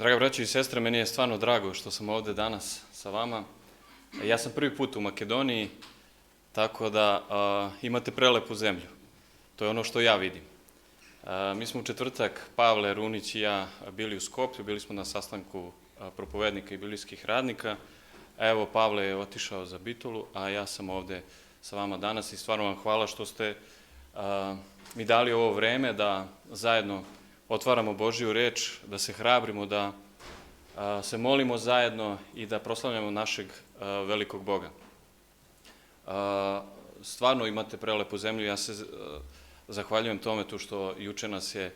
Draga braćo i sestre, meni je stvarno drago što sam ovde danas sa vama. Ja sam prvi put u Makedoniji, tako da imate prelepu zemlju. To je ono što ja vidim. Mi smo u četvrtak, Pavle, Runić i ja, bili u Skoplju, bili smo na sastanku propovednika i biblijskih radnika. Evo, Pavle je otišao za Bitolu, a ja sam ovde sa vama danas i stvarno vam hvala što ste mi dali ovo vreme da zajedno otvaramo Božiju reč, da se hrabrimo, da se molimo zajedno i da proslavljamo našeg velikog Boga. Stvarno imate prelepu zemlju, ja se zahvaljujem tome tu što juče nas je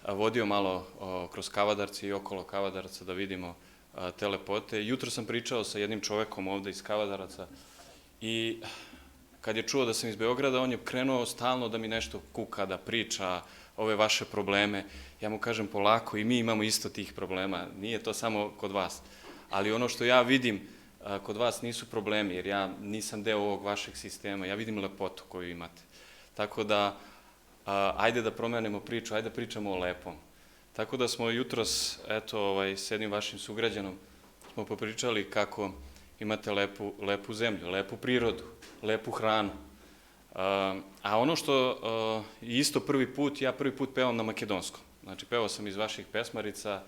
vodio malo kroz Kavadarci i okolo Kavadarca da vidimo te lepote. Jutro sam pričao sa jednim čovekom ovde iz Kavadaraca i kad je čuo da sam iz Beograda, on je krenuo stalno da mi nešto kuka, da priča ove vaše probleme. Ja mu kažem polako, i mi imamo isto tih problema, nije to samo kod vas. Ali ono što ja vidim kod vas nisu problemi, jer ja nisam deo ovog vašeg sistema, ja vidim lepotu koju imate. Tako da, ajde da promenimo priču, ajde da pričamo o lepom. Tako da smo jutros, eto, s jednim vašim sugrađanom, smo popričali kako imate lepu zemlju, lepu prirodu, lepu hranu. A ono što isto prvi put, ja prvi put pevam na makedonskom. Znači, pevao sam iz vaših pesmarica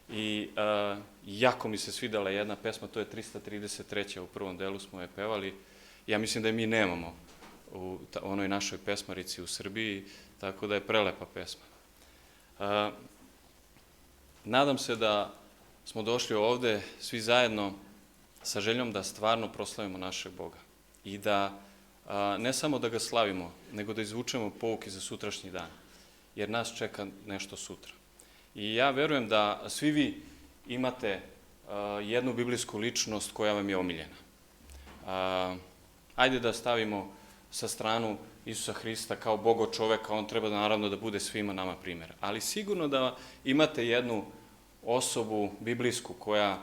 i jako mi se svidala jedna pesma, to je 333. U prvom delu smo je pevali. Ja mislim da je mi nemamo u onoj našoj pesmarici u Srbiji, tako da je prelepa pesma. Nadam se da smo došli ovde svi zajedno sa željom da stvarno proslavimo našeg Boga i da ne samo da ga slavimo, nego da izvučemo pouke za sutrašnji dan, jer nas čeka nešto sutra. I ja verujem da svi vi imate jednu biblijsku ličnost koja vam je omiljena. Ajde da stavimo sa stranu Isusa Hrista kao Bogo čoveka, on treba naravno da bude svima nama primjer. Ali sigurno da imate jednu osobu biblijsku koja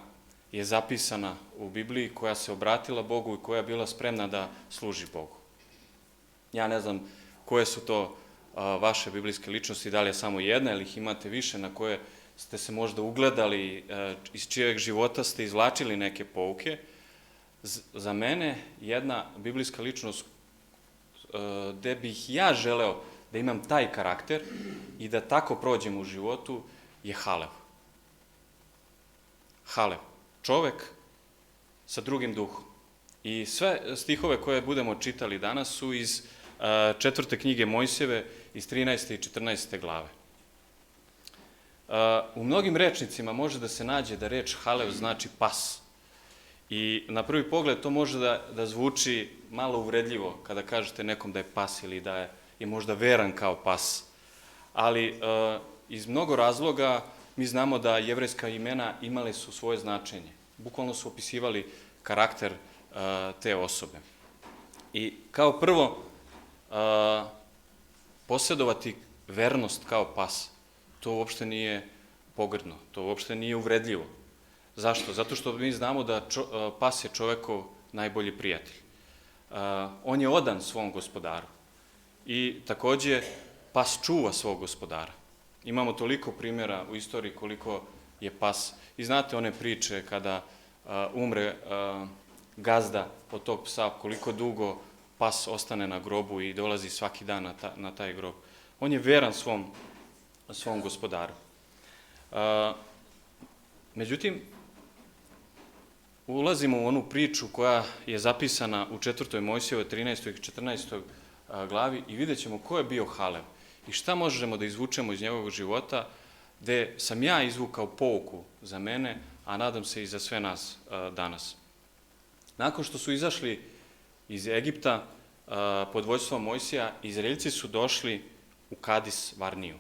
je zapisana u Bibliji, koja se obratila Bogu i koja je bila spremna da služi Bogu. Ja ne znam koje su to vaše biblijske ličnosti, da li je samo jedna ili ih imate više na koje ste se možda ugledali, iz čijeg života ste izvlačili neke pouke. Za mene jedna biblijska ličnost gde bih ja želeo da imam taj karakter i da tako prođem u životu je Halev. Halev. Čovek sa drugim duhom. I sve stihove koje budemo čitali danas su iz 4. knjige Mojsijeve, iz 13. i 14. glave. U mnogim rečnicima može da se nađe da reč Halev znači pas. I na prvi pogled to može da zvuči malo uvredljivo kada kažete nekom da je pas ili da je možda veran kao pas. Ali iz mnogo razloga mi znamo da jevrejska imena imale su svoje značenje. Bukvalno su opisivali karakter te osobe. I kao prvo, posjedovati vernost kao pas, to uopšte nije pogrdno, to uopšte nije uvredljivo. Zašto? Zato što mi znamo da pas je čovekov najbolji prijatelj. On je odan svom gospodaru i takođe pas čuva svog gospodara. Imamo toliko primjera u istoriji koliko je pas. I znate one priče kada umre gazda od tog psa, koliko dugo pas ostane na grobu i dolazi svaki dan na taj grob. On je veran svom gospodaru. Međutim, ulazimo u onu priču koja je zapisana u 4. Mojsijevoj 13. i 14. glavi i vidjet ćemo ko je bio Halev i šta možemo da izvučemo iz njegovog života, gde sam ja izvukao pouku za mene, a nadam se i za sve nas danas. Nakon što su izašli iz Egipta pod vođstvom Mojsija, Izraeljci su došli u Kadis Varniju,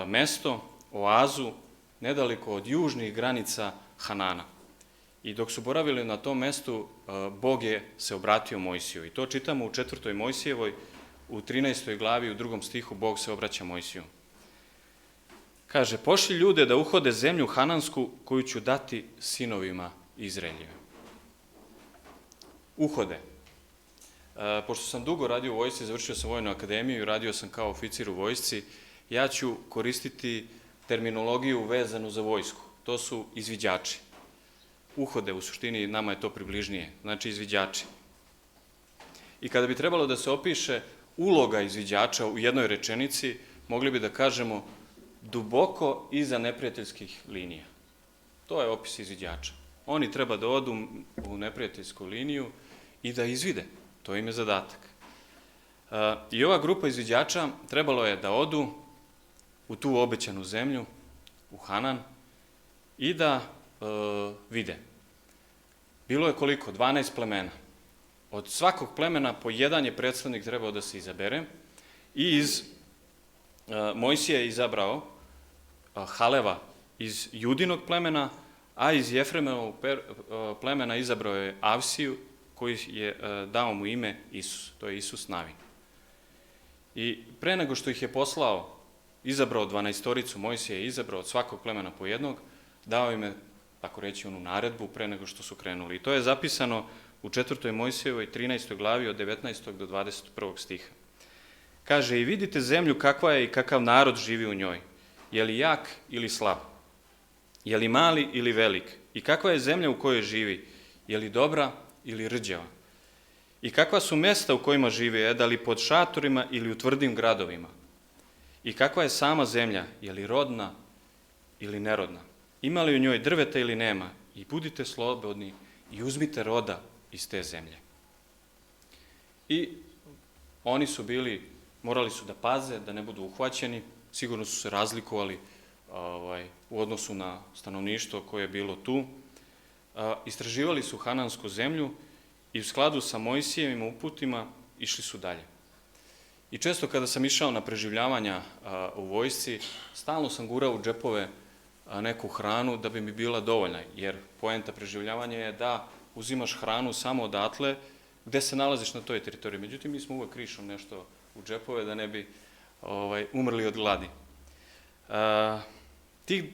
mesto, oazu, nedaleko od južnih granica Hanana. I dok su boravili na tom mestu, Bog je se obratio Mojsiju. I to čitamo u 4. Mojsijevoj, u 13. glavi, u 2. stihu, Bog se obraća Mojsiju. Kaže, pošli ljude da uhode zemlju Hanansku koju ću dati sinovima Izraeljeve. Uhode. Pošto sam dugo radio u vojsci, završio sam vojnu akademiju i radio sam kao oficir u vojsci, ja ću koristiti terminologiju vezanu za vojsku. to su izviđači. Uhode, u suštini, nama je to približnije, znači izviđači. I kada bi trebalo da se opiše uloga izviđača u jednoj rečenici, mogli bi da kažemo duboko iza neprijateljskih linija. To je opis izviđača. Oni treba da odu u neprijateljsku liniju i da izvide. To im je zadatak. I ova grupa izviđača trebalo je da odu u tu obećanu zemlju, u Hanan, i da vide. Bilo je koliko? 12 plemena. Od svakog plemena po jedan je predstavnik trebao da se izabere i Mojsije je izabrao Haleva iz Judinog plemena, a iz Jefremovog plemena izabrao je Avsiju, koji je dao mu ime Isus, to je Isus Navin. I pre nego što ih je poslao, izabrao 12-toricu, Mojsije je izabrao od svakog plemena po jednog, dao im je, tako reći, onu naredbu pre nego što su krenuli. I to je zapisano u 4. Mojsijevoj 13. glavi od 19. do 21. stiha. Kaže, i vidite zemlju kakva je i kakav narod živi u njoj. Je li jak ili slab? Je li mali ili velik? I kakva je zemlja u kojoj živi? Je li dobra ili rđava? I kakva su mesta u kojima žive? Da li pod šatorima ili u tvrdim gradovima? I kakva je sama zemlja? Je li rodna ili nerodna? Ima li u njoj drveta ili nema? I budite slobodni i uzmite roda iz te zemlje. I oni su morali su da paze, da ne budu uhvaćeni, sigurno su se razlikovali u odnosu na stanovništvo koje je bilo tu. Istraživali su Hanansku zemlju i u skladu sa Mojsijevim uputima išli su dalje. I često kada sam išao na preživljavanja u vojsci, stalno sam gurao u džepove neku hranu da bi mi bila dovoljna, jer poenta preživljavanja je da uzimaš hranu samo odatle gde se nalaziš na toj teritoriji. Međutim, mi smo uvek krišom nešto u džepove da ne bi umrli od gladi.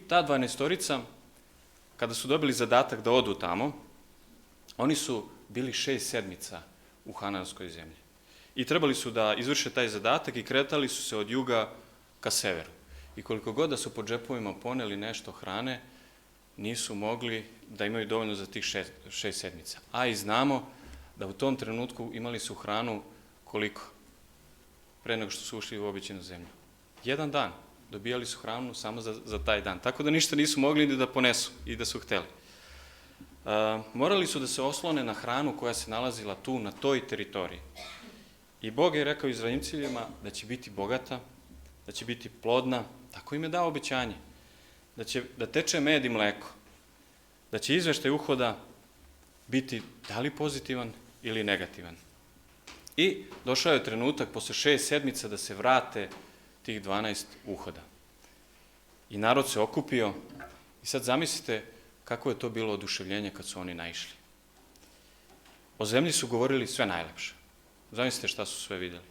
Ta 12-torica, kada su dobili zadatak da odu tamo, oni su bili 6 sedmica u Hananskoj zemlji. I trebali su da izvrše taj zadatak i kretali su se od juga ka severu. I koliko god da su po džepovima poneli nešto hrane, nisu mogli da imaju dovoljno za tih 6 sedmica. A i znamo da u tom trenutku imali su hranu koliko? Pre nego što su ušli u obećanu zemlju. 1 dan. Dobijali su hranu samo za taj dan. Tako da ništa nisu mogli ni da ponesu i da su hteli. Morali su da se oslone na hranu koja se nalazila tu, na toj teritoriji. I Bog je rekao Izraelcima da će biti bogata, da će biti plodna, tako im je dao obećanje, da teče med i mleko, da će izveštaj uhoda biti da li pozitivan ili negativan. I došao je trenutak posle 6 sedmica da se vrate tih 12 uhoda. I narod se okupio i sad zamislite kako je to bilo oduševljenje kad su oni naišli. O zemlji su govorili sve najlepše. Zamislite šta su sve videli.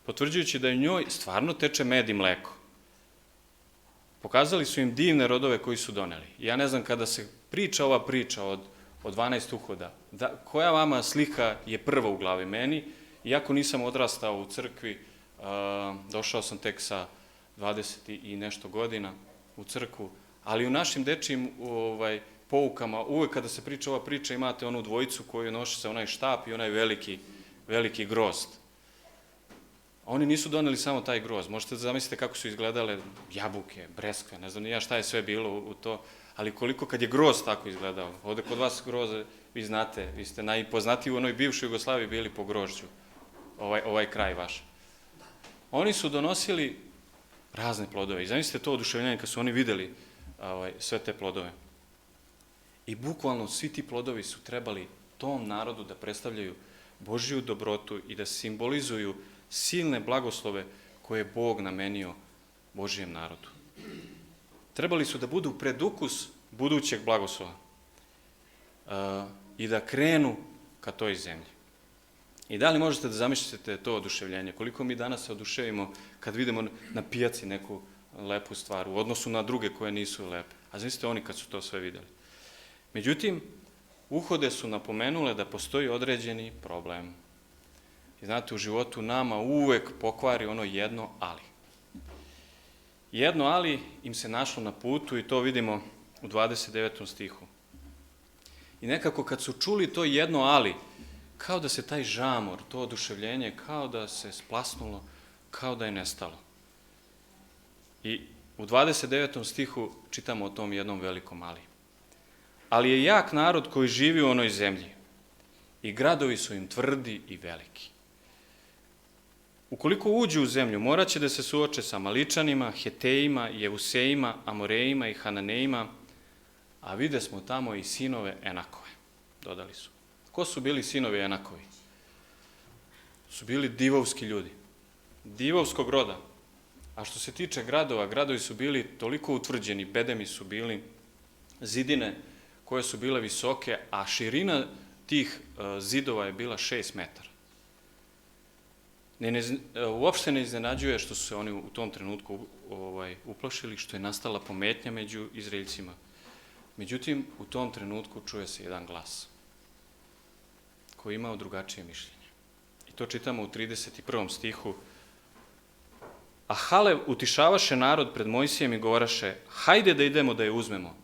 Potvrđujući da u njoj stvarno teče med i mleko. Pokazali su im divne rodove koji su doneli. Ja ne znam, kada se priča ova priča od 12 uhoda, koja vama slika je prva u glavi? Meni, iako nisam odrastao u crkvi, došao sam tek sa 20 i nešto godina u crkvu, ali u našim dečijim poukama, uvek kada se priča ova priča, imate onu dvojicu koju nosi se onaj štap i onaj veliki grozd. Oni nisu doneli samo taj grozd. Možete da zamislite kako su izgledale jabuke, breskve, ne znam ni ja šta je sve bilo u to, ali koliko kad je grozd tako izgledao. Ovde kod vas groze, vi znate, vi ste najpoznatiji u onoj bivšoj Jugoslaviji bili po grožđu, ovaj kraj vaš. Oni su donosili razne plodove i zamislite to oduševljenje kad su oni videli sve te plodove. I bukvalno svi ti plodovi su trebali tom narodu da predstavljaju Božiju dobrotu i da simbolizuju silne blagoslove koje je Bog namenio Božijem narodu. Trebali su da budu predukus budućeg blagoslova i da krenu ka toj zemlji. I da li možete da zamislite to oduševljenje? Koliko mi danas se oduševimo kad vidimo na pijaci neku lepu stvar u odnosu na druge koje nisu lepe. A zamislite oni kad su to sve videli. Međutim, uhode su napomenule da postoji određeni problem. I znate, u životu nama uvek pokvari ono jedno ali. Jedno ali im se našlo na putu i to vidimo u u 29. stihu. I nekako kad su čuli to jedno ali, kao da se taj žamor, to oduševljenje, kao da se splasnulo, kao da je nestalo. I u 29. stihu čitamo o tom jednom velikom ali. Ali je jak narod koji živi u onoj zemlji i gradovi su im tvrdi i veliki. Ukoliko uđu u zemlju, morat će da se suoče sa Amaličanima, Hetejima, Jevusejima, Amorejima i Hananejima, a vide smo tamo i sinove Enakove, dodali su. Ko su bili sinovi Enakovi? Su bili divovski ljudi, divovskog roda. A što se tiče gradova, gradovi su bili toliko utvrđeni, bedemi su bili, zidine koje su bile visoke, a širina tih zidova je bila 6 metara. Uopšte ne iznenađuje što su se oni u tom trenutku uplašili, što je nastala pometnja među Izraeljcima. Međutim, u tom trenutku čuje se jedan glas koji je imao drugačije mišljenje. I to čitamo u 31. stihu. A Halev utišavaše narod pred Mojsijem i govoraše, hajde da idemo da je uzmemo,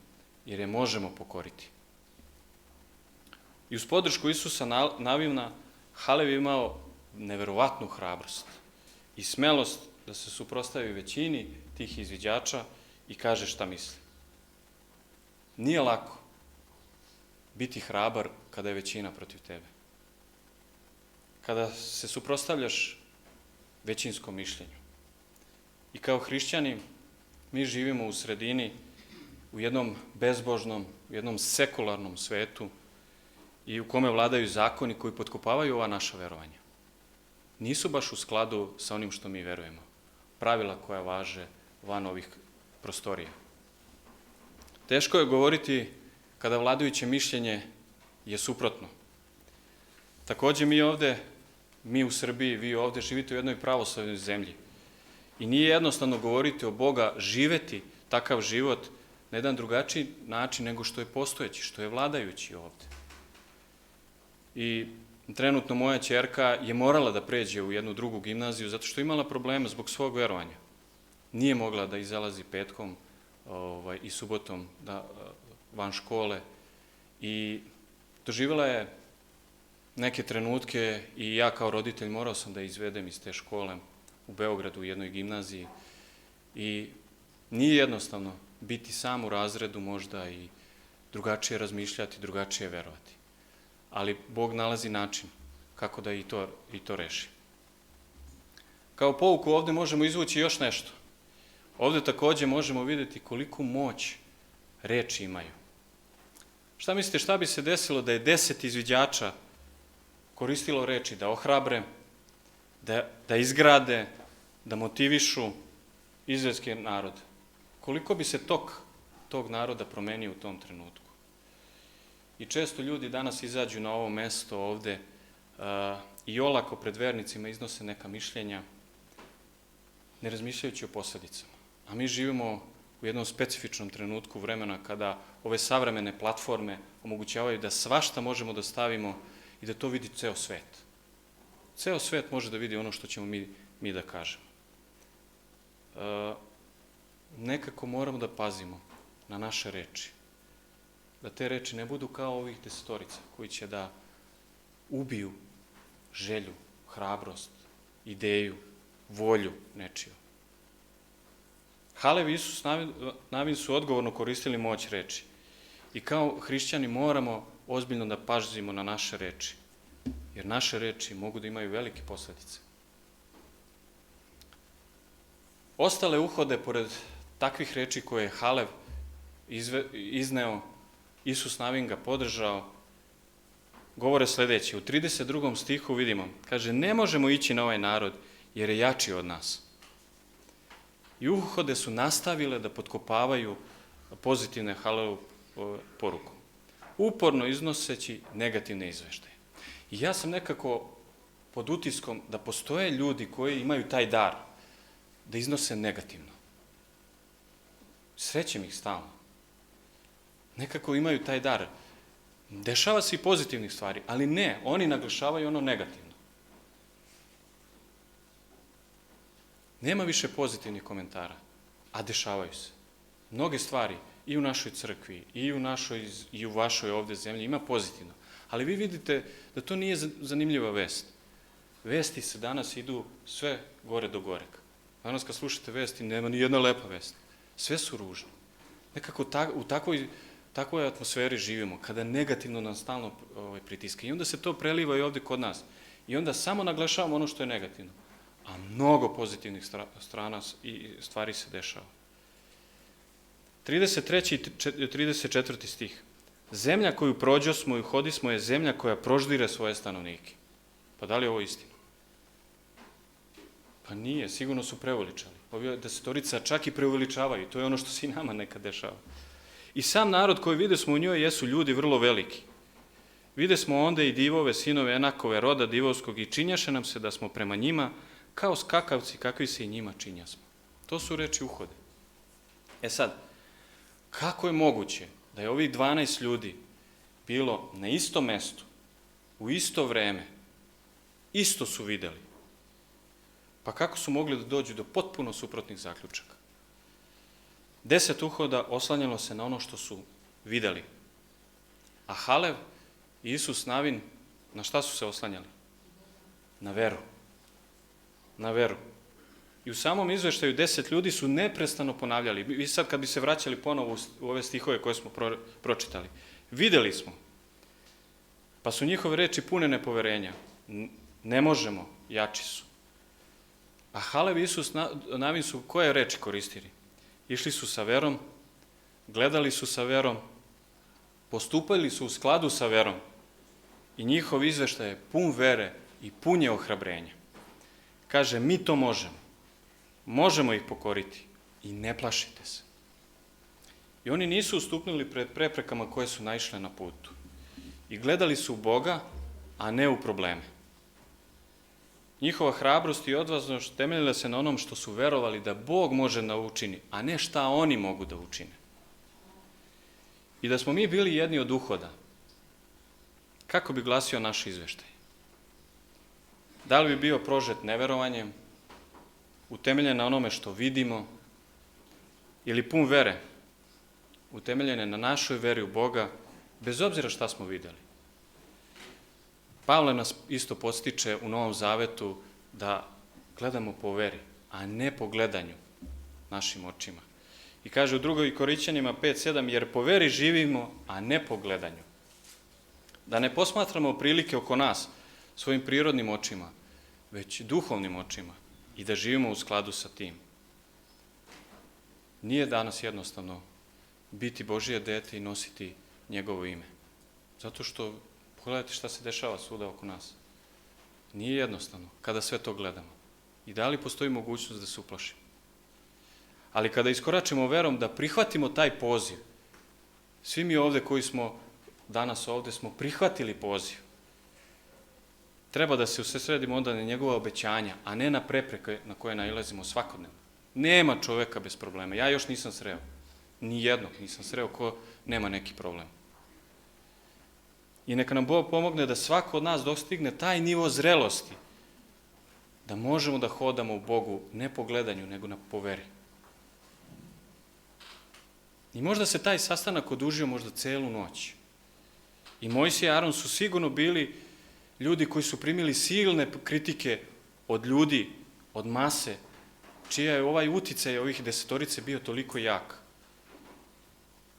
jer je možemo pokoriti. I uz podršku Isusa Navina, Halev je imao neverovatnu hrabrost i smelost da se suprotstavi većini tih izviđača i kaže šta misli. Nije lako biti hrabar kada je većina protiv tebe. Kada se suprotstavljaš većinskom mišljenju. I kao hrišćani mi živimo u sredini, u jednom bezbožnom, u jednom sekularnom svetu i u kome vladaju zakoni koji potkopavaju ova naša verovanja. Nisu baš u skladu sa onim što mi verujemo. Pravila koja važe van ovih prostorija. Teško je govoriti kada vladajuće mišljenje je suprotno. Takođe mi u Srbiji, vi ovde živite u jednoj pravoslavnoj zemlji. I nije jednostavno govoriti o Boga, živeti takav život na jedan drugačiji način nego što je postojeći, što je vladajući ovde. I trenutno moja ćerka je morala da pređe u jednu drugu gimnaziju zato što je imala problema zbog svog verovanja. Nije mogla da izalazi petkom i subotom van škole i doživjela je neke trenutke i ja kao roditelj morao sam da izvedem iz te škole u Beogradu u jednoj gimnaziji i nije jednostavno biti sam u razredu možda i drugačije razmišljati, drugačije verovati. Ali Bog nalazi način kako da i to reši. Kao pouku ovde možemo izvući još nešto. Ovde takođe možemo vidjeti koliku moć reči imaju. Šta mislite, šta bi se desilo da je 10 izviđača koristilo reči da ohrabre, da izgrade, da motivišu izraelski narod? Koliko bi se tog naroda promenio u tom trenutku? I često ljudi danas izađu na ovo mesto ovde i olako pred vernicima iznose neka mišljenja, ne razmišljajući o posledicama. A mi živimo u jednom specifičnom trenutku vremena kada ove savremene platforme omogućavaju da svašta možemo da stavimo i da to vidi ceo svet. Ceo svet može da vidi ono što ćemo mi da kažemo. Nekako moramo da pazimo na naše reči. Da te reči ne budu kao ovih 10 koji će da ubiju želju, hrabrost, ideju, volju nečiju. Halev i Isus Navin su odgovorno koristili moć reči. I kao hrišćani moramo ozbiljno da pazimo na naše reči. Jer naše reči mogu da imaju velike posledice. Ostale uhode, pored takvih reči koje je Halev izneo, Isus Navin ga podržao, govore sledeće. U 32. stihu vidimo, kaže, ne možemo ići na ovaj narod jer je jači od nas. I uhode su nastavile da potkopavaju pozitivne Halevu poruku, uporno iznoseći negativne izveštaje. I ja sam nekako pod utiskom da postoje ljudi koji imaju taj dar da iznose negativno. Srećem ih stalno. Nekako imaju taj dar. Dešava se i pozitivnih stvari, ali ne, oni naglašavaju ono negativno. Nema više pozitivnih komentara, a dešavaju se. Mnoge stvari i u našoj crkvi, i u vašoj ovdje zemlji, ima pozitivno. Ali vi vidite da to nije zanimljiva vest. Vesti se danas idu sve gore do gorega. Danas kad slušate vesti, nema ni jedna lepa vest. Sve su ružne. Nekako u takvoj atmosferi živimo, kada negativno nas stalno pritiska. I onda se to preliva i ovdje kod nas. I onda samo naglašavamo ono što je negativno. A mnogo pozitivnih strana i stvari se dešava. 33. i 34. stih. Zemlja koju prođosmo i uhodismo je zemlja koja proždire svoje stanovnike. Pa da li je ovo istina? Pa nije, sigurno su preuveličali. Ovi desetorica čak i preuveličavaju. To je ono što se i nama nekad dešava. I sam narod koji vide smo u njoj jesu ljudi vrlo veliki. Vide smo onda i divove, sinove Enakove, roda divovskog i činjaše nam se da smo prema njima kao skakavci kakvi se i njima činjasmo. To su reči Uhode. E sad, kako je moguće da je ovih 12 ljudi bilo na istom mestu, u isto vreme, isto su videli? Pa kako su mogli da dođu do potpuno suprotnih zaključaka? 10 uhoda oslanjalo se na ono što su videli. A Halev i Isus Navin, na šta su se oslanjali? Na veru. Na veru. I u samom izveštaju 10 ljudi su neprestano ponavljali. Vi sad kad bi se vraćali ponovo u ove stihove koje smo pročitali. Videli smo. Pa su njihove reči pune nepoverenja. Ne možemo, jači su. A Halev i Isus Navin su koje reči koristili? Išli su sa verom, gledali su sa verom, postupali su u skladu sa verom i njihov izveštaj je pun vere i pun je ohrabrenja. Kaže, mi to možemo. Možemo ih pokoriti i ne plašite se. I oni nisu ustupnili pred preprekama koje su naišle na putu. I gledali su u Boga, a ne u probleme. Njihova hrabrost i odvažnost temeljila se na onom što su verovali da Bog može da učini, a ne šta oni mogu da učine. I da smo mi bili jedni od uhoda, kako bi glasio naš izveštaj? Da li bi bio prožet neverovanjem, utemeljen na onome što vidimo, ili pun vere, utemeljene na našoj veri u Boga, bez obzira šta smo videli? Pavle nas isto podstiče u Novom Zavetu da gledamo po veri, a ne po gledanju našim očima. I kaže u 2. Korinćanima 5:7, jer po veri živimo, a ne po gledanju. Da ne posmatramo prilike oko nas svojim prirodnim očima, već duhovnim očima i da živimo u skladu sa tim. Nije danas jednostavno biti Božije dete i nositi njegovo ime. Zato što pogledajte šta se dešava svuda oko nas. Nije jednostavno kada sve to gledamo. I da li postoji mogućnost da se uplašimo? Ali kada iskoračimo verom da prihvatimo taj poziv, svi mi ovde koji smo danas ovde smo prihvatili poziv. Treba da se usredsredimo onda na njegova obećanja, a ne na prepreke na koje nailazimo svakodnevno. Nema čoveka bez problema. Ja još nisam sreo. Nijednog nisam sreo ko nema neki problem. I neka nam Bog pomogne da svako od nas dostigne taj nivo zrelosti, da možemo da hodamo u Bogu ne po gledanju, nego po veri. I možda se taj sastanak odužio možda celu noć. I Mojsije i Aron su sigurno bili ljudi koji su primili silne kritike od ljudi, od mase, čija je ovaj uticaj ovih desetorice bio toliko jak.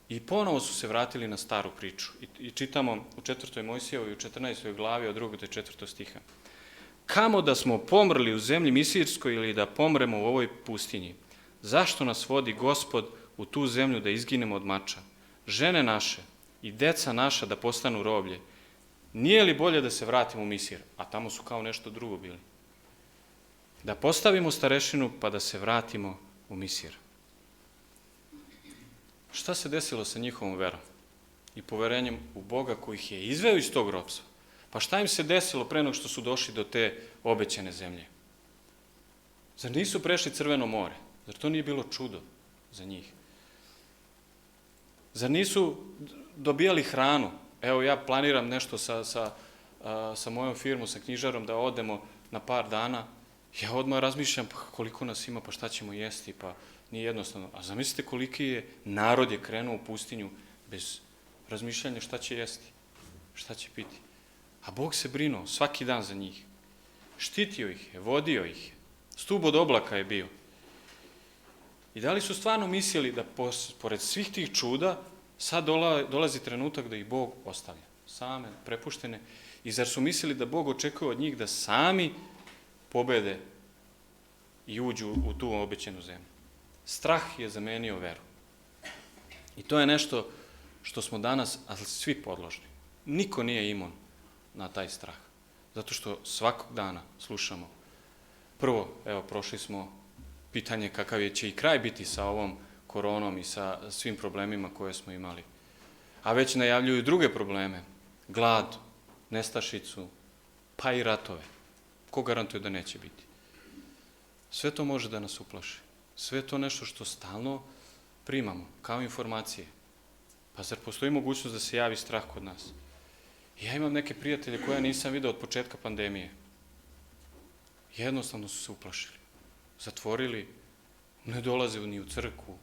I ponovo su se vratili na staru priču. I čitamo u 4. Mojsijevoj, u 14. glavi od 2. do 4. stiha. Kamo da smo pomrli u zemlji Misirskoj ili da pomremo u ovoj pustinji? Zašto nas vodi Gospod u tu zemlju da izginemo od mača? Žene naše i deca naša da postanu roblje. Nije li bolje da se vratimo u Misir? A tamo su kao nešto drugo bili. Da postavimo starešinu pa da se vratimo u Misir. Šta se desilo sa njihovom verom i poverenjem u Boga koji ih je izveo iz tog ropstva? Pa šta im se desilo pre nego što su došli do te obećane zemlje? Zar nisu prešli Crveno more? Zar to nije bilo čudo za njih? Zar nisu dobijali hranu? Evo ja planiram nešto sa mojom firmom, sa knjižarom da odemo na par dana. Ja odmah razmišljam pa koliko nas ima, pa šta ćemo jesti, pa nije jednostavno. A zamislite koliki je narod je krenuo u pustinju bez razmišljanja šta će jesti, šta će piti. A Bog se brinuo svaki dan za njih. Štitio ih je, vodio ih je. Stub od oblaka je bio. I da li su stvarno mislili da pored svih tih čuda sad dolazi trenutak da ih Bog ostavlja? Same, prepuštene. I zar su mislili da Bog očekuje od njih da sami pobede i uđu u tu obećanu zemlju? Strah je zamenio veru. I to je nešto što smo danas, ali svi podložni. Niko nije imun na taj strah. Zato što svakog dana slušamo. Prvo, evo, prošli smo pitanje kakav će i kraj biti sa ovom koronom i sa svim problemima koje smo imali. A već najavljuju druge probleme. Glad, nestašicu, pa i ratove. Ko garantuje da neće biti? Sve to može da nas uplaši. Sve to nešto što stalno primamo, kao informacije. Pa zar postoji mogućnost da se javi strah kod nas? Ja imam neke prijatelje koje nisam video od početka pandemije. Jednostavno su se uplašili. Zatvorili, ne dolaze ni u crkvu,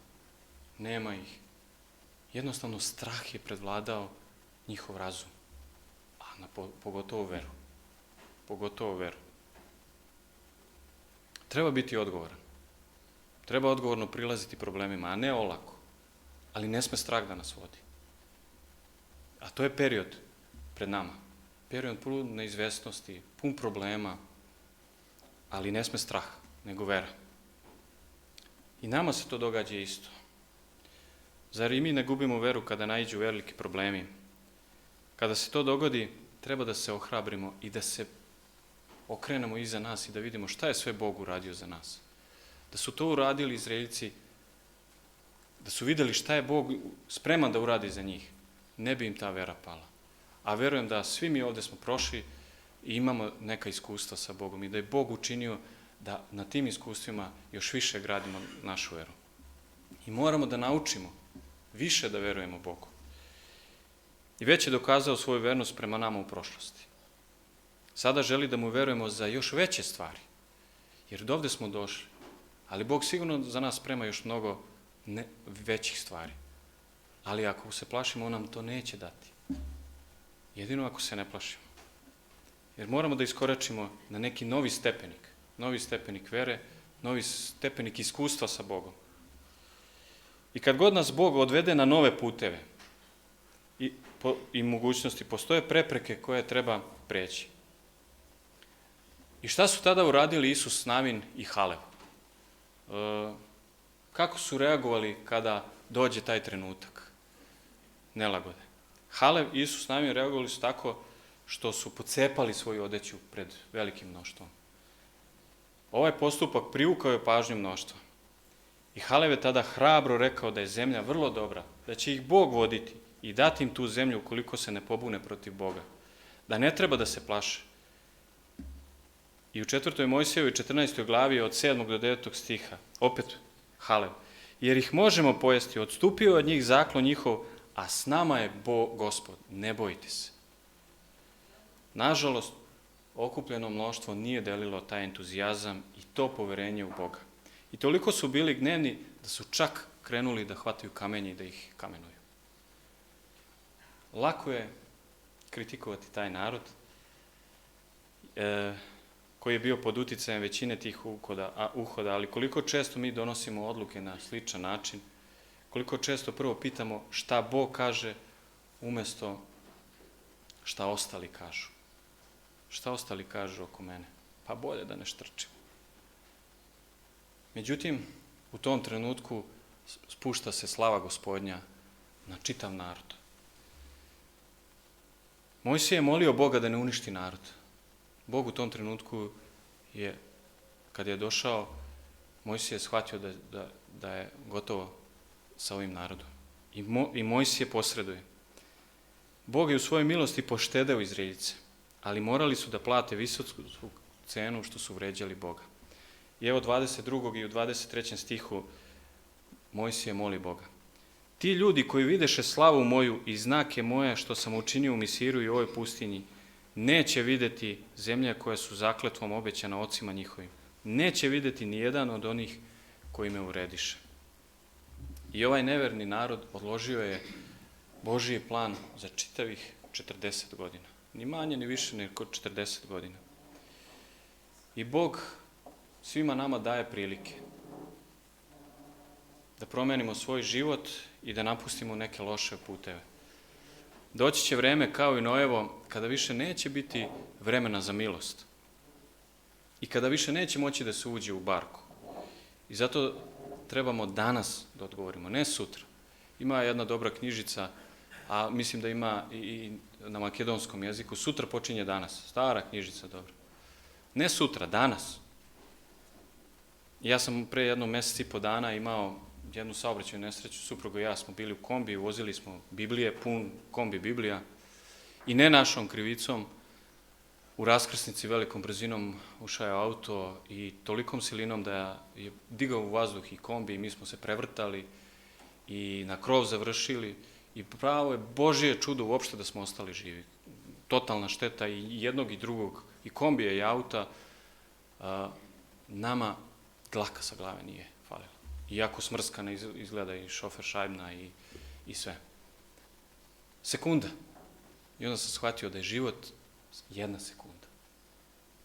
nema ih. Jednostavno strah je predvladao njihov razum, a pogotovo veru. Pogotovo veru. Treba biti odgovoran. Treba odgovorno prilaziti problemima, a ne olako. Ali ne sme strah da nas vodi. A to je period pred nama. Period pun neizvesnosti, pun problema, ali ne sme strah, nego vera. I nama se to događa isto. Zar i mi ne gubimo veru kada naiđu veliki problemi? Kada se to dogodi, treba da se ohrabrimo i da se okrenemo iza nas i da vidimo šta je sve Bog uradio za nas. Da su to uradili Izraeljci, da su videli šta je Bog spreman da uradi za njih, ne bi im ta vera pala. A verujem da svi mi ovde smo prošli i imamo neka iskustva sa Bogom i da je Bog učinio da na tim iskustvima još više gradimo našu veru. I moramo da naučimo više da verujemo Bogu. I već je dokazao svoju vernost prema nama u prošlosti. Sada želi da mu verujemo za još veće stvari, jer dovde smo došli. Ali Bog sigurno za nas sprema još mnogo većih stvari. Ali ako se plašimo, on nam to neće dati. Jedino ako se ne plašimo. Jer moramo da iskoračimo na neki novi stepenik vere, novi stepenik iskustva sa Bogom. I kad god nas Bog odvede na nove puteve i mogućnosti, postoje prepreke koje treba preći. I šta su tada uradili Isus, Navin i Halev? Kako su reagovali kada dođe taj trenutak nelagode? Halev i Isus, Navin reagovali su tako što su pocepali svoju odeću pred velikim mnoštvom. Ovaj postupak privukao je pažnju mnoštva. I Halev je tada hrabro rekao da je zemlja vrlo dobra, da će ih Bog voditi i dati im tu zemlju ukoliko se ne pobune protiv Boga. Da ne treba da se plaše. I u 4. Mojsijevoj 14. glavi od 7. do 9. stiha, opet Halev, jer ih možemo pojesti, odstupio od njih zaklon njihov, a s nama je Gospod, ne bojite se. Nažalost, okupljeno mnoštvo nije delilo taj entuzijazam i to poverenje u Boga. I toliko su bili gnevni da su čak krenuli da hvataju kamenje i da ih kamenuju. Lako je kritikovati taj narod koji je bio pod uticajem većine tih uhoda, ali koliko često mi donosimo odluke na sličan način, koliko često prvo pitamo šta Bog kaže umesto šta ostali kažu. Šta ostali kažu oko mene? Pa bolje da ne štrčim. Međutim, u tom trenutku spušta se slava Gospodnja na čitav narod. Mojsije je molio Boga da ne uništi narod. Bog u tom trenutku je, kad je došao, Mojsije je shvatio da je gotovo sa ovim narodom. I Mojsije posreduje. Bog je u svojoj milosti poštedeo Izraeljice, ali morali su da plate visoku cenu što su vređali Boga. I evo 22. i u 23. stihu Mojsije moli Boga. Ti ljudi koji videše slavu moju i znake moje što sam učinio u Misiru i u ovoj pustinji, neće videti zemlje koje su zakletvom obećana ocima njihovim. Neće videti ni jedan od onih koji me uvrediše. I ovaj neverni narod odložio je Božji plan za čitavih 40 godina. Ni manje, ni više nego 40 godina. I Bog svima nama daje prilike da promenimo svoj život i da napustimo neke loše puteve. Doći će vreme kao i Noevo, kada više neće biti vremena za milost. I kada više neće moći da se uđe u barku. I zato trebamo danas da odgovorimo, ne sutra. Ima jedna dobra knjižica, a mislim da ima i na makedonskom jeziku, sutra počinje danas. Stara knjižica, dobra. Ne sutra, danas. Ja sam pre jedno mjesec i po dana imao jednu saobraćajnu nesreću, supruga i ja smo bili u kombi, vozili smo Biblije, pun kombi Biblija i ne našom krivicom u raskrsnici velikom brzinom ušao je auto i tolikom silinom da je digao u vazduh i kombi i mi smo se prevrtali i na krov završili i pravo je Božje čudo uopšte da smo ostali živi. Totalna šteta i jednog i drugog, i kombija i auta, nama dlaka sa glave nije falila. Iako smrskana izgleda i šofer šajbna i sve. Sekunda. I onda sam shvatio da je život 1 sekunda.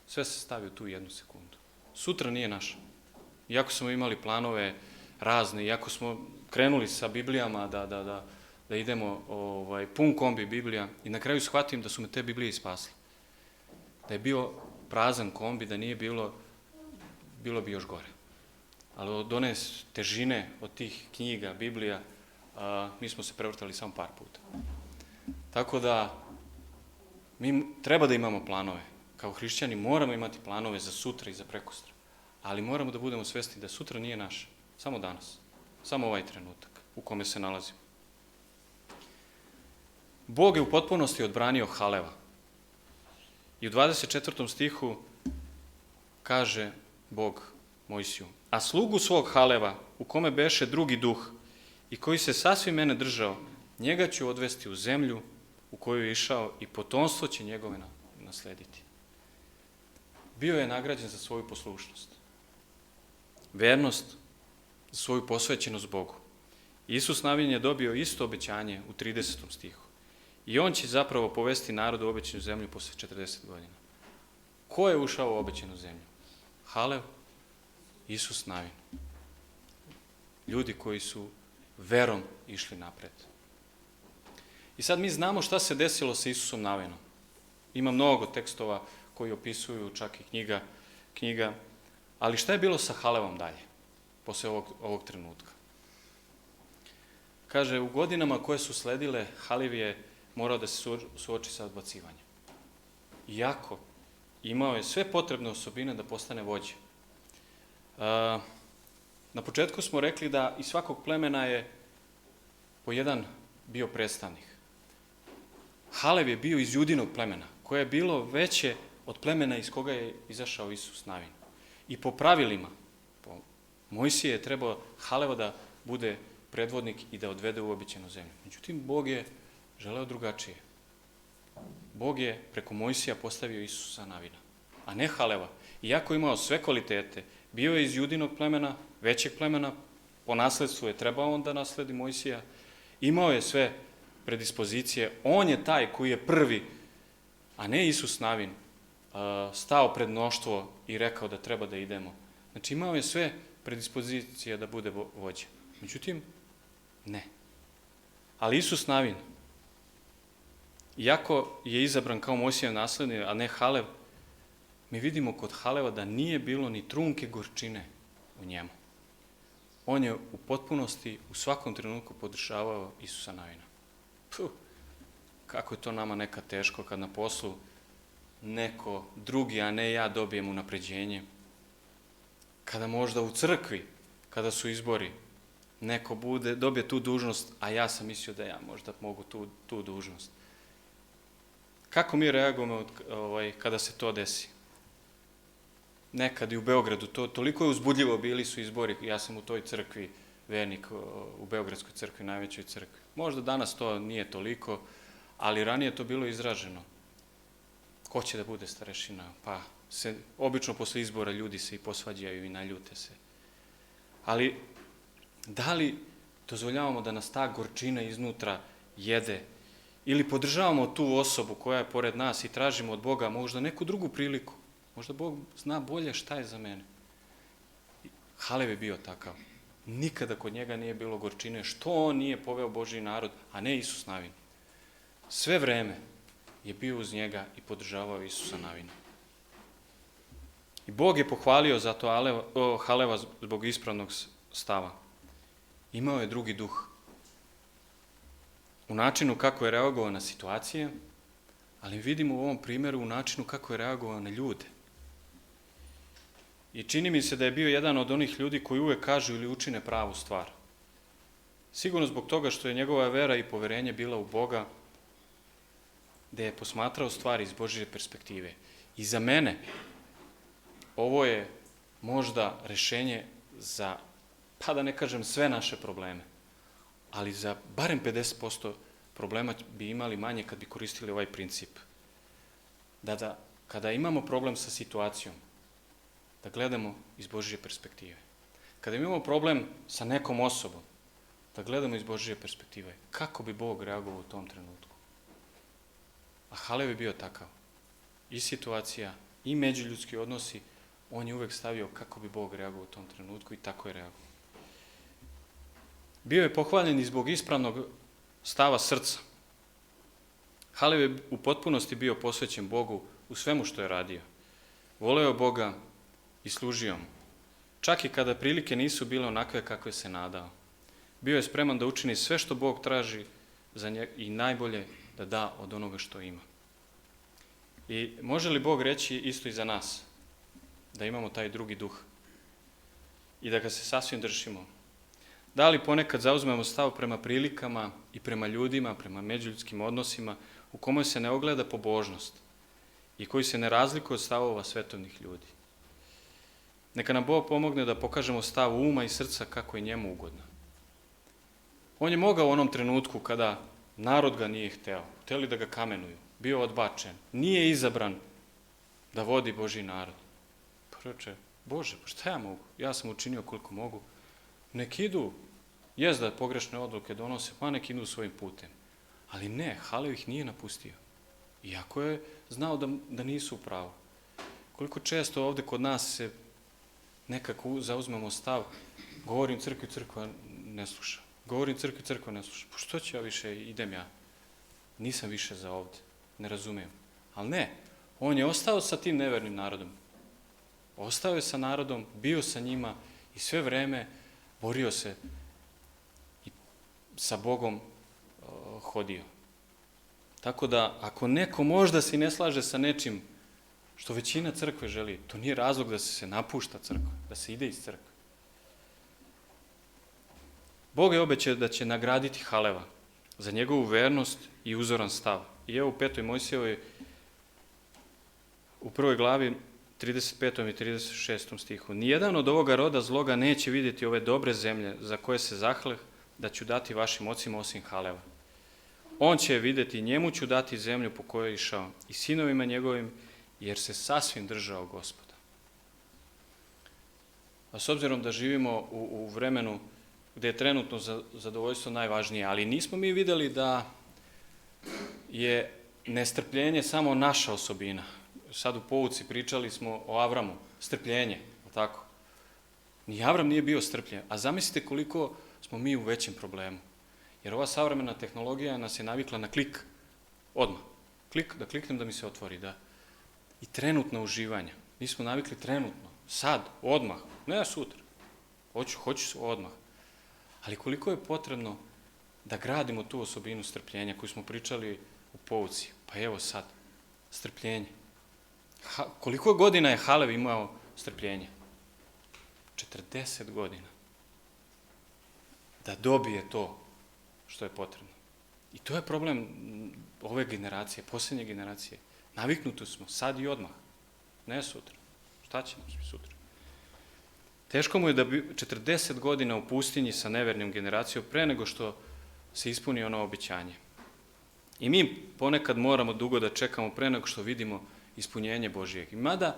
Sve se stavi u tu 1 sekundu. Sutra nije naša. Iako smo imali planove razne, iako smo krenuli sa Biblijama da idemo pun kombi Biblija i na kraju shvatim da su me te Biblije spasle. Da je bio prazan kombi, da nije bilo bi još gore. Ali od one težine, od tih knjiga, Biblija, mi smo se prevrtali samo par puta. Tako da, mi treba da imamo planove. Kao hrišćani moramo imati planove za sutra i za prekostra. Ali moramo da budemo svesni da sutra nije naše. Samo danas. Samo ovaj trenutak u kome se nalazimo. Bog je u potpunosti odbranio Haleva. I u 24. stihu kaže Bog Mojsiju: a slugu svog Haleva, u kome beše drugi duh i koji se sasvim mene držao, njega ću odvesti u zemlju u koju je išao i potomstvo će njegove naslediti. Bio je nagrađen za svoju poslušnost, vernost, za svoju posvećenost Bogu. Isus Navin je dobio isto obećanje u 30. stihu. I on će zapravo povesti narod u obećanu zemlju posle 40 godina. Ko je ušao u obećanu zemlju? Halev, Isus Navin. Ljudi koji su verom išli napred. I sad mi znamo šta se desilo sa Isusom Navinom. Ima mnogo tekstova koji opisuju, čak i knjiga, ali šta je bilo sa Halevom dalje, posle ovog trenutka? Kaže, u godinama koje su sledile, Halev je morao da se suoči sa odbacivanjem. Iako imao je sve potrebne osobine da postane vođa. Na početku smo rekli da iz svakog plemena je po jedan bio predstavnik. Halev je bio iz Judinog plemena, koje je bilo veće od plemena iz koga je izašao Isus Navin. I po pravilima, po Mojsije je trebao Haleva da bude predvodnik i da odvede u obećanu zemlju. Međutim, Bog je želeo drugačije. Bog je preko Mojsija postavio Isusa Navina, a ne Haleva. Iako je imao sve kvalitete, bio je iz Judinog plemena, većeg plemena, po nasledstvu je trebao on da nasledi Mojsija, imao je sve predispozicije, on je taj koji je prvi, a ne Isus Navin, stao pred mnoštvo i rekao da treba da idemo. Znači imao je sve predispozicije da bude vođa. Međutim, ne. Ali Isus Navin, iako je izabran kao Mojsijev naslednik, a ne Halev, mi vidimo kod Haleva da nije bilo ni trunke gorčine u njemu. On je u potpunosti, u svakom trenutku podržavao Isusa Navina. Kako je to nama nekad teško kad na poslu neko drugi, a ne ja, dobijem unapređenje. Kada možda u crkvi, kada su izbori, neko dobije tu dužnost, a ja sam mislio da ja možda mogu tu dužnost. Kako mi reagujemo kada se to desi? Nekad i u Beogradu, toliko je uzbudljivo, bili su izbori, ja sam u toj crkvi, vernik u Beogradskoj crkvi, najvećoj crkvi. Možda danas to nije toliko, ali ranije to bilo izraženo. Ko će da bude starešina? Pa, obično posle izbora ljudi se i posvađaju i naljute se. Ali, da li dozvoljavamo da nas ta gorčina iznutra jede. Ili podržavamo tu osobu koja je pored nas i tražimo od Boga možda neku drugu priliku. Možda Bog zna bolje šta je za mene. Halev je bio takav. Nikada kod njega nije bilo gorčine. Što on nije poveo Božji narod, a ne Isus Navin? Sve vreme je bio uz njega i podržavao Isusa Navina. I Bog je pohvalio zato Haleva zbog ispravnog stava. Imao je drugi duh. U načinu kako je reagovao na situacije, ali vidimo u ovom primjeru u načinu kako je reagovao na ljude. I čini mi se da je bio jedan od onih ljudi koji uvek kažu ili učine pravu stvar. Sigurno zbog toga što je njegova vera i poverenje bila u Boga, da je posmatrao stvari iz Božje perspektive. I za mene ovo je možda rešenje za, pa da ne kažem sve naše probleme, ali za barem 50% problema bi imali manje kad bi koristili ovaj princip. Da kada imamo problem sa situacijom, da gledamo iz Božje perspektive. Kada imamo problem sa nekom osobom, da gledamo iz Božje perspektive. Kako bi Bog reagovao u tom trenutku? A Halev je bio takav. I situacija, i međuljudski odnosi, on je uvek stavio kako bi Bog reagovao u tom trenutku i tako je reagovao. Bio je pohvaljen i zbog ispravnog stava srca. Halev je u potpunosti bio posvećen Bogu u svemu što je radio. Voleo Boga i služio mu. Čak i kada prilike nisu bile onakve kakve se nadao. Bio je spreman da učini sve što Bog traži za njega i najbolje da da od onoga što ima. I može li Bog reći isto i za nas? Da imamo taj drugi duh i da ga se sasvim držimo. Da li ponekad zauzmemo stav prema prilikama i prema ljudima, prema međuljudskim odnosima u kome se ne ogleda pobožnost i koji se ne razlikuje od stavova svetovnih ljudi? Neka nam Bog pomogne da pokažemo stav uma i srca kako je njemu ugodno. On je mogao u onom trenutku kada narod ga nije hteo, hteli da ga kamenuju, bio odbačen, nije izabran da vodi Božji narod. Pa reče, Bože, pa šta ja mogu? Ja sam učinio koliko mogu. Nek idu, jest da pogrešne odluke donose, pa nek idu svojim putem. Ali ne, Halev ih nije napustio. Iako je znao da nisu u pravu. Koliko često ovde kod nas se nekako zauzmemo stav, govorim crkvi, crkva ne sluša. Govorim crkvi, crkva ne sluša. Pa što ću ja više, idem ja. Nisam više za ovde, ne razumijem. Ali ne, on je ostao sa tim nevernim narodom. Ostao je sa narodom, bio sa njima i sve vreme borio se i sa Bogom hodio. Tako da, ako neko možda se ne slaže sa nečim što većina crkve želi, to nije razlog da se napušta crkva, da se ide iz crkve. Bog je obećao da će nagraditi Haleva za njegovu vernost i uzoran stav. I evo u 5. Mojsijevoj, u 1. glavi, 35. i 36. stihu. Nijedan od ovoga roda zloga neće vidjeti ove dobre zemlje za koje se zakleh da ću dati vašim ocima osim Haleva. On će je vidjeti, njemu ću dati zemlju po kojoj je išao i sinovima njegovim, jer se sasvim držao Gospoda. A s obzirom da živimo u vremenu gde je trenutno zadovoljstvo najvažnije, ali nismo mi vidjeli da je nestrpljenje samo naša osobina. Sad u pouci pričali smo o Avramu, strpljenje, tako? Ni Avram nije bio strpljen, a zamislite koliko smo mi u većem problemu. Jer ova savremena tehnologija nas je navikla na klik, odmah. Da kliknem da mi se otvori, da. I trenutno uživanje. Mi smo navikli trenutno, sad, odmah, ne sutra. Hoću odmah. Ali koliko je potrebno da gradimo tu osobinu strpljenja koju smo pričali u pouci? Pa evo sad, strpljenje. Koliko godina je Halev imao strpljenje? 40 godina. Da dobije to što je potrebno. I to je problem ove generacije, posljednje generacije. Naviknuti smo sad i odmah, ne sutra. Šta će nam sutra? Teško mu je da bi 40 godina u pustinji sa nevernim generacijom pre nego što se ispuni ono obećanje. I mi ponekad moramo dugo da čekamo pre nego što vidimo ispunjenje Božijeg. I mada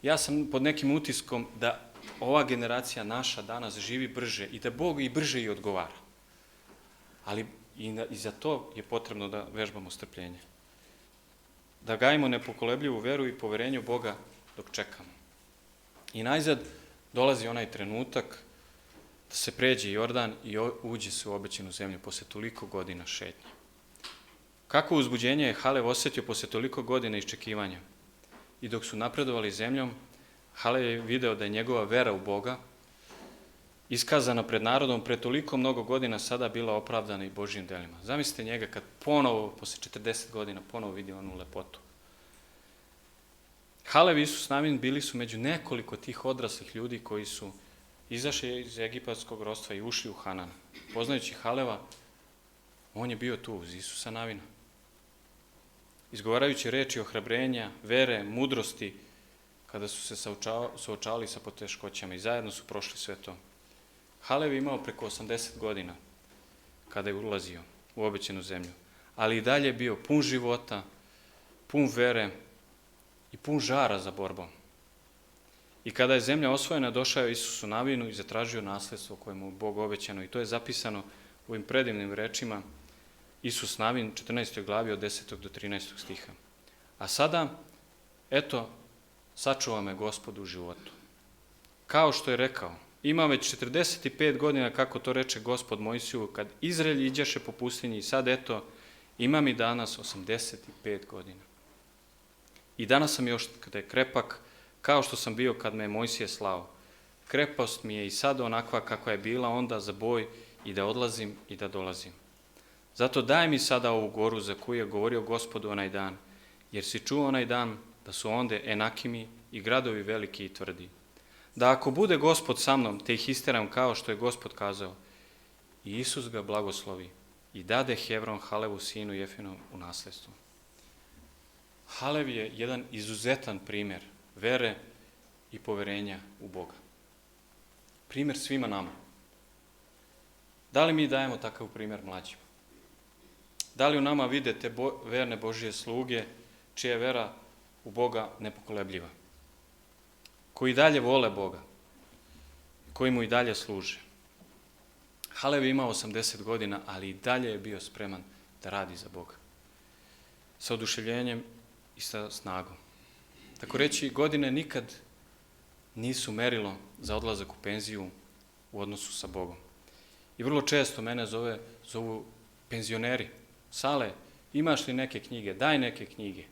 ja sam pod nekim utiskom da ova generacija naša danas živi brže i da Bog i brže i odgovara. ali i za to je potrebno da vežbamo strpljenje. Da gajimo nepokolebljivu veru i poverenje u Boga dok čekamo. I najzad dolazi onaj trenutak da se pređe Jordan i uđe se u obećanu zemlju posle toliko godina šetnje. Kako uzbuđenje je Halev osjetio posle toliko godina iščekivanja. I dok su napredovali zemljom, Halev je video da je njegova vera u Boga iskazana pred narodom pre toliko mnogo godina sada bila opravdana i Božjim delima. Zamislite njega kad ponovo, posle 40 godina, ponovo vidi onu lepotu. Halev i Isus Navin bili su među nekoliko tih odraslih ljudi koji su izašli iz egipatskog ropstva i ušli u Hanan. Poznajući Haleva, on je bio tu uz Isusa Navina. Izgovarajući reči ohrabrenja, vere, mudrosti, kada su se suočavali sa poteškoćama i zajedno su prošli sve to. Halev je imao preko 80 godina kada je ulazio u obećanu zemlju, ali i dalje je bio pun života, pun vere i pun žara za borbom. I kada je zemlja osvojena, došao je Isusu Navinu i zatražio nasledstvo koje mu Bog obećano. I to je zapisano u ovim predivnim rečima Isus Navin, 14. glavi od 10. do 13. stiha. A sada, eto, sačuva me Gospod u životu. Kao što je rekao, ima već 45 godina, kako to reče Gospod Mojsiju, kad Izrael iđeše po pustinji, i sad eto, ima mi danas 85 godina. I danas sam još kada je krepak, kao što sam bio kad me je Mojsije slao. Krepost mi je i sad onakva kakva je bila onda za boj i da odlazim i da dolazim. Zato daj mi sada ovu goru za koju je govorio Gospodu onaj dan, jer si čuo onaj dan da su onde Enakimi i gradovi veliki i tvrdi. Da ako bude Gospod sa mnom, te ih isteram kao što je Gospod kazao. I Isus ga blagoslovi i dade Hevron Halevu sinu Jefinu u nasledstvo. Halev je jedan izuzetan primjer vere i poverenja u Boga. Primjer svima nama. Da li mi dajemo takav primjer mlađima? Da li u nama vidite verne Božje sluge, čija je vera u Boga nepokolebljiva? Koji dalje vole Boga, koji mu i dalje služe. Halev je imao 80 godina, ali i dalje je bio spreman da radi za Boga. Sa oduševljenjem i sa snagom. Tako reći, godine nikad nisu merilo za odlazak u penziju u odnosu sa Bogom. I vrlo često mene zovu penzioneri. Sale, imaš li neke knjige? Daj neke knjige.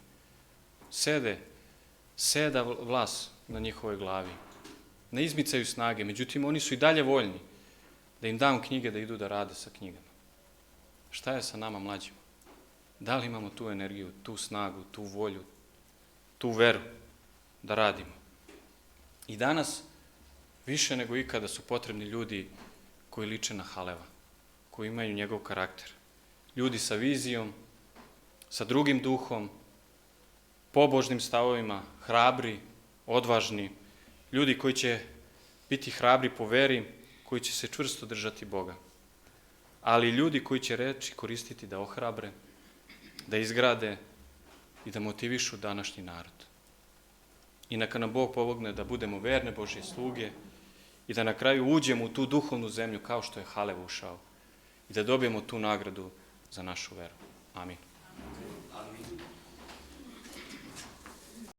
Seda vlas na njihovoj glavi. Ne izmicaju snage, međutim oni su i dalje voljni da im dam knjige da idu da rade sa knjigama. Šta je sa nama mlađima? Da li imamo tu energiju, tu snagu, tu volju, tu veru da radimo? I danas, više nego ikada, su potrebni ljudi koji liče na Haleva, koji imaju njegov karakter. Ljudi sa vizijom, sa drugim duhom, pobožnim stavovima, hrabri, odvažni, ljudi koji će biti hrabri po veri, koji će se čvrsto držati Boga. Ali ljudi koji će reči koristiti da ohrabre, da izgrade i da motivišu današnji narod. I neka nam Bog pomogne da budemo verne Božje sluge i da na kraju uđemo u tu duhovnu zemlju kao što je Halev ušao i da dobijemo tu nagradu za našu veru. Amin.